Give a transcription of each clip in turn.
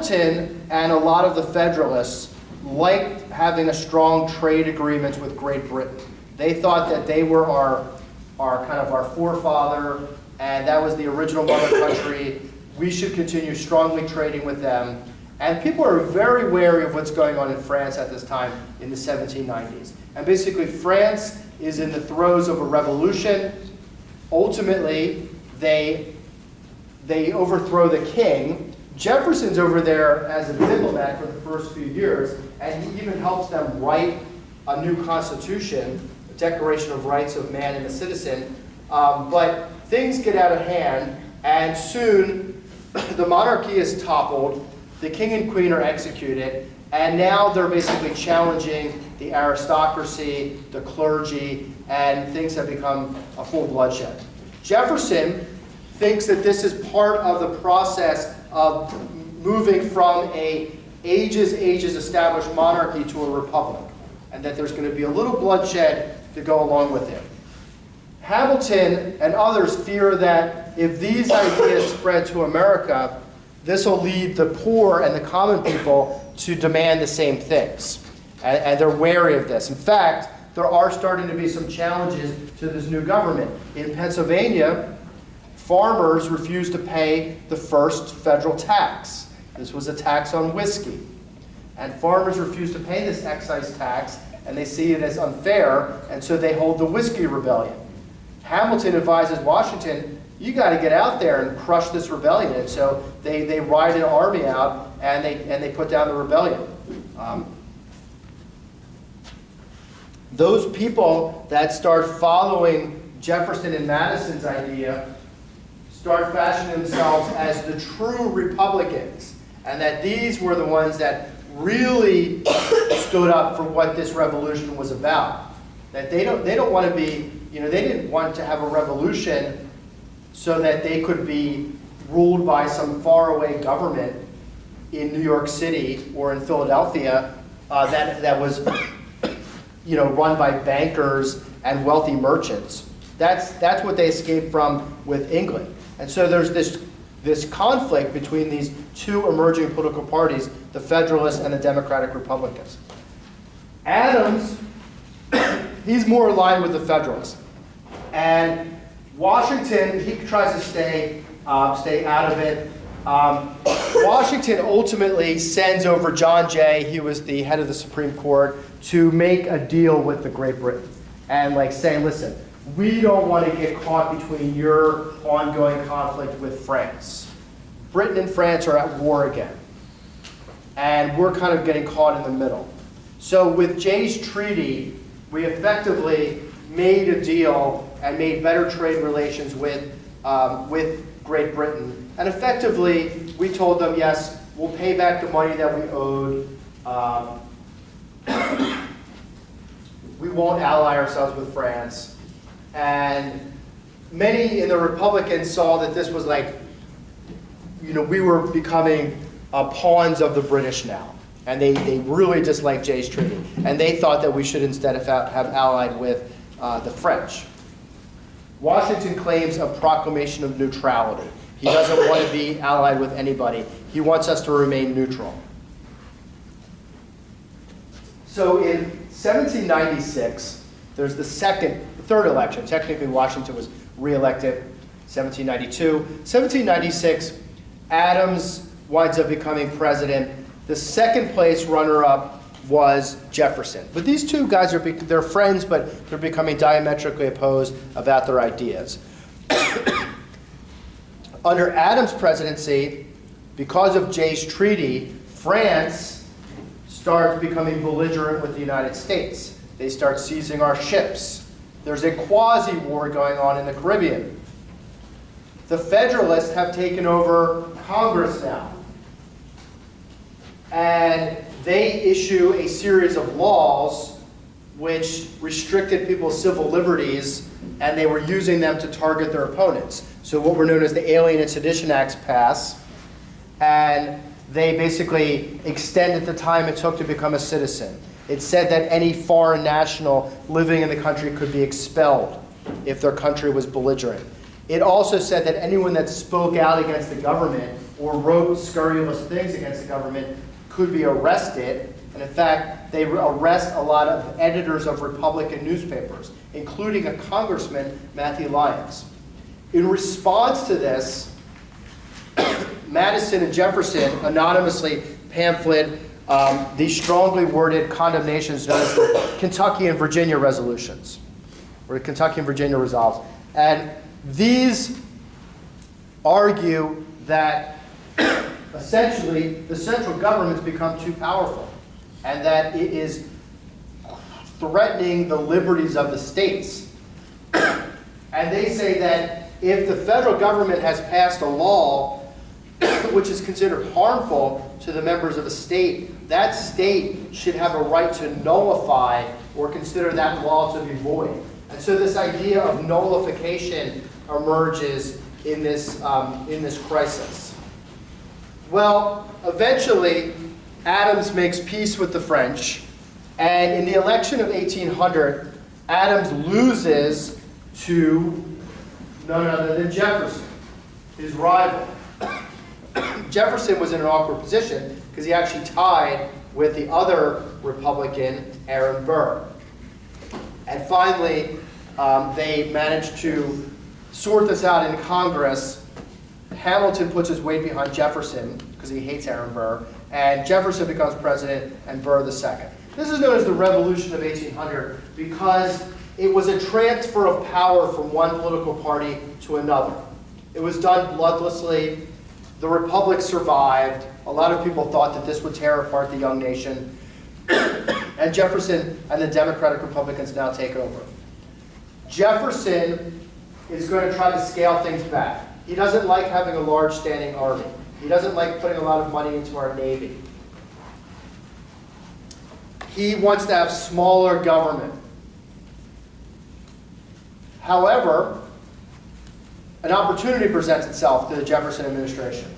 Hamilton and a lot of the Federalists liked having a strong trade agreements with Great Britain. They thought that they were our kind of our forefather, and that was the original mother country. We should continue strongly trading with them. And people are very wary of what's going on in France at this time in the 1790s. And basically, France is in the throes of a revolution. Ultimately, they overthrow the king. Jefferson's over there as a diplomat for the first few years, and he even helps them write a new constitution, a Declaration of Rights of Man and the Citizen. But things get out of hand, and soon the monarchy is toppled, the king and queen are executed, and now they're basically challenging the aristocracy, the clergy, and things have become a full bloodshed. Jefferson thinks that this is part of the process of moving from a ages established monarchy to a republic, and that there's going to be a little bloodshed to go along with it. Hamilton and others fear that if these ideas spread to America, this will lead the poor and the common people to demand the same things. And they're wary of this. In fact, there are starting to be some challenges to this new government. In Pennsylvania, farmers refused to pay the first federal tax. This was a tax on whiskey. And farmers refused to pay this excise tax, and they see it as unfair, and so they hold the Whiskey Rebellion. Hamilton advises Washington, you got to get out there and crush this rebellion. And so they ride an army out, and they put down the rebellion. Those people that start following Jefferson and Madison's idea start fashioning themselves as the true Republicans, and that these were the ones that really stood up for what this revolution was about. That they don't want to be, they didn't want to have a revolution so that they could be ruled by some faraway government in New York City or in Philadelphia that was run by bankers and wealthy merchants. That's what they escaped from with England. And so there's this conflict between these two emerging political parties, the Federalists and the Democratic Republicans. Adams, he's more aligned with the Federalists. And Washington, he tries to stay out of it. Washington ultimately sends over John Jay, he was the head of the Supreme Court, to make a deal with the Great Britain. And saying, listen, we don't want to get caught between your ongoing conflict with France. Britain and France are at war again. And we're kind of getting caught in the middle. So with Jay's treaty, we effectively made a deal and made better trade relations with Great Britain. And effectively, we told them, yes, we'll pay back the money that we owed. We won't ally ourselves with France. And many in the Republicans saw that this was we were becoming pawns of the British now. And they really disliked Jay's treaty. And they thought that we should instead have allied with the French. Washington claims a proclamation of neutrality. He doesn't want to be allied with anybody. He wants us to remain neutral. So in 1796, there's the third election. Technically, Washington was reelected 1792. 1796, Adams winds up becoming president. The second place runner-up was Jefferson. But these two guys they're friends, but they're becoming diametrically opposed about their ideas. Under Adams' presidency, because of Jay's treaty, France starts becoming belligerent with the United States. They start seizing our ships. There's a quasi-war going on in the Caribbean. The Federalists have taken over Congress now. And they issue a series of laws which restricted people's civil liberties, and they were using them to target their opponents. So what were known as the Alien and Sedition Acts pass, and they basically extended the time it took to become a citizen. It said that any foreign national living in the country could be expelled if their country was belligerent. It also said that anyone that spoke out against the government or wrote scurrilous things against the government could be arrested. And in fact, they arrest a lot of editors of Republican newspapers, including a congressman, Matthew Lyons. In response to this, Madison and Jefferson anonymously pamphlet these strongly worded condemnations known as the Kentucky and Virginia resolutions, or the Kentucky and Virginia resolves. And these argue that essentially the central government's become too powerful and that it is threatening the liberties of the states. And they say that if the federal government has passed a law which is considered harmful to the members of a state, that state should have a right to nullify or consider that law to be void. And so this idea of nullification emerges in this crisis. Well, eventually, Adams makes peace with the French, and in the election of 1800, Adams loses to none other than Jefferson, his rival. Jefferson was in an awkward position because he actually tied with the other Republican, Aaron Burr. And finally, they managed to sort this out in Congress. Hamilton puts his weight behind Jefferson because he hates Aaron Burr, and Jefferson becomes president and Burr the second. This is known as the Revolution of 1800 because it was a transfer of power from one political party to another. It was done bloodlessly. The Republic survived. A lot of people thought that this would tear apart the young nation. And Jefferson and the Democratic Republicans now take over. Jefferson is going to try to scale things back. He doesn't like having a large standing army. He doesn't like putting a lot of money into our Navy. He wants to have smaller government. However, an opportunity presents itself to the Jefferson administration.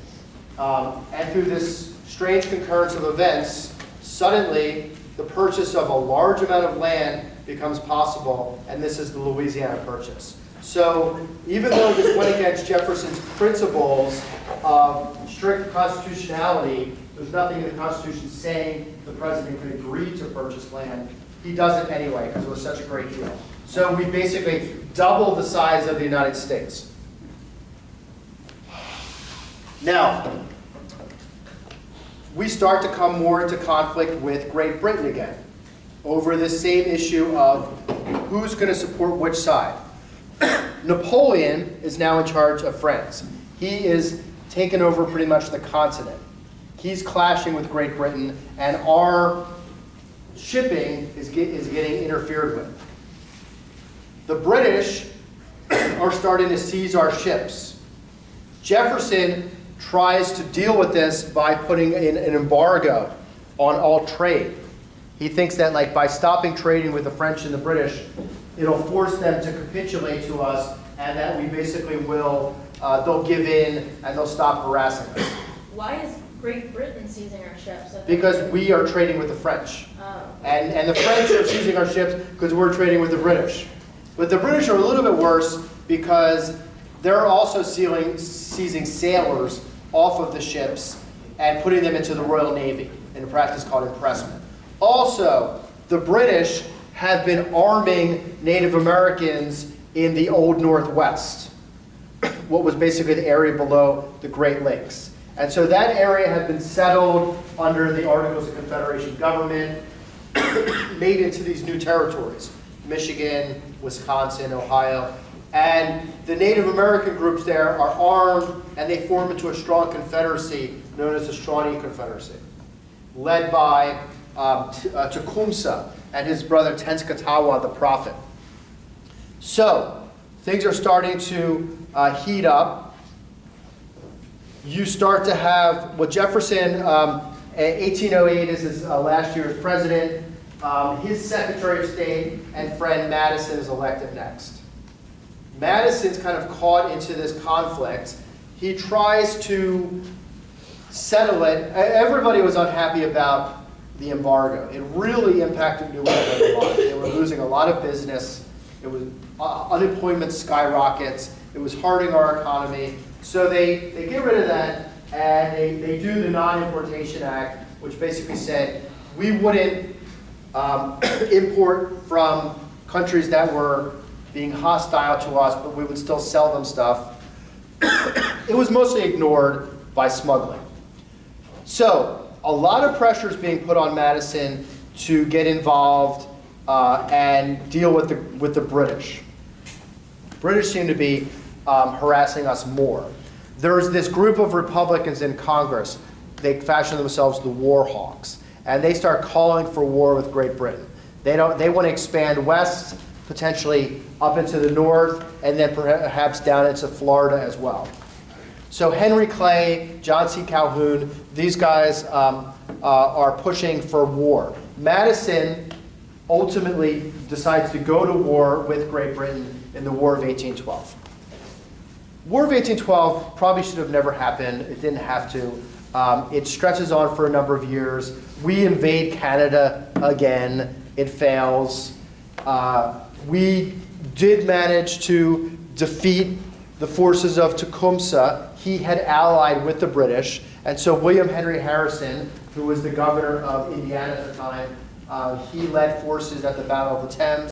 And through this strange concurrence of events, suddenly the purchase of a large amount of land becomes possible, and this is the Louisiana Purchase. So even though this went against Jefferson's principles of strict constitutionality, there's nothing in the Constitution saying the president could agree to purchase land. He does it anyway because it was such a great deal. So we basically doubled the size of the United States. Now, we start to come more into conflict with Great Britain again over this same issue of who's going to support which side. Napoleon is now in charge of France. He is taken over pretty much the continent. He's clashing with Great Britain, and our shipping is getting interfered with. The British are starting to seize our ships. Jefferson tries to deal with this by putting in an embargo on all trade. He thinks that by stopping trading with the French and the British, it'll force them to capitulate to us, and that we basically will, they'll give in and they'll stop harassing us. Why is Great Britain seizing our ships? Because we are trading with the French. Oh. And the French are seizing our ships because we're trading with the British. But the British are a little bit worse because they're also seizing sailors off of the ships and putting them into the Royal Navy in a practice called impressment. Also, the British have been arming Native Americans in the Old Northwest, what was basically the area below the Great Lakes. And so that area had been settled under the Articles of Confederation government, made into these new territories, Michigan, Wisconsin, Ohio. And the Native American groups there are armed, and they form into a strong confederacy known as the Shawnee Confederacy, led by Tecumseh and his brother Tenskwatawa the prophet. So things are starting to heat up. You start to have, well, Jefferson, 1808 is his last year as president. His Secretary of State and friend Madison is elected next. Madison's kind of caught into this conflict. He tries to settle it. Everybody was unhappy about the embargo. It really impacted New England a lot. They were losing a lot of business. It was unemployment skyrockets. It was hurting our economy. So they get rid of that, and they do the Non-Importation Act, which basically said we wouldn't import from countries that were being hostile to us, but we would still sell them stuff. It was mostly ignored by smuggling. So a lot of pressure is being put on Madison to get involved and deal with the British. British seem to be harassing us more. There's this group of Republicans in Congress. They fashion themselves the war hawks, and they start calling for war with Great Britain. They want to expand west, potentially up into the north, and then perhaps down into Florida as well. So Henry Clay, John C. Calhoun, these guys are pushing for war. Madison ultimately decides to go to war with Great Britain in the War of 1812. War of 1812 probably should have never happened. It didn't have to. It stretches on for a number of years. We invade Canada again. It fails. We did manage to defeat the forces of Tecumseh. He had allied with the British, and so William Henry Harrison, who was the governor of Indiana at the time, he led forces at the Battle of the Thames.